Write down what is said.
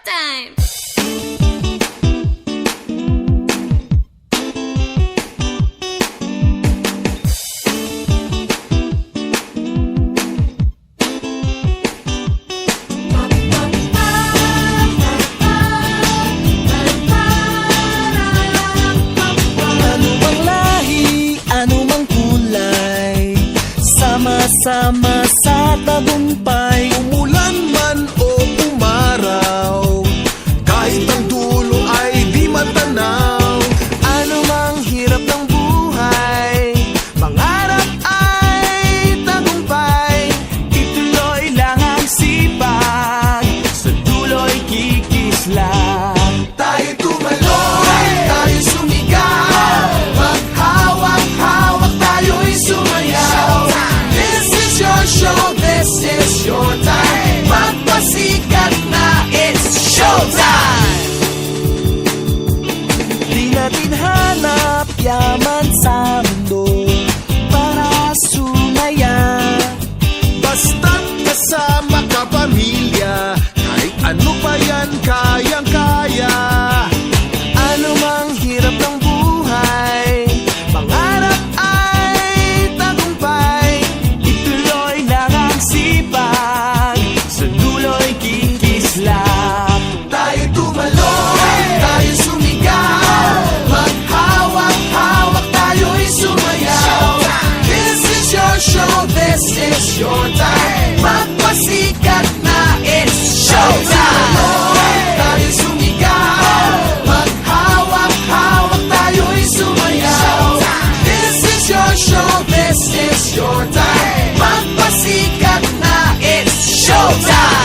time! Sama sa tagumpay, umulan man o umaraw, kahit ang dulo ay di matanaw. ano mang hirap ng buhay, pangarap ay tagumpay. Ituloy lang ang sipag, sa dulo'y kikislang. Tayo tumaloy, tayo sumigaw, maghawak-hawak tayo'y sumayaw. This is your show, this is your time, magpasikat na, it's showtime! Di natin hanap yaman sa mundo para sumaya. Basta't kasama ka pamilya, kahit ano pa yan kayang-kaya. Ano mang hirap ng buhay, pangarap ay tagumpay. Ituloy lang ang sipag, sa dulo'y kikislang. Tayo tumaloy, tayo sumigaw, maghawak-hawak tayo'y sumayaw. This is your show, this is your time, magpasikat na, it's showtime! Tayo sumigaw, maghawak-hawak tayo'y sumayaw. This is your show, this is your time, magpasikat na, it's showtime!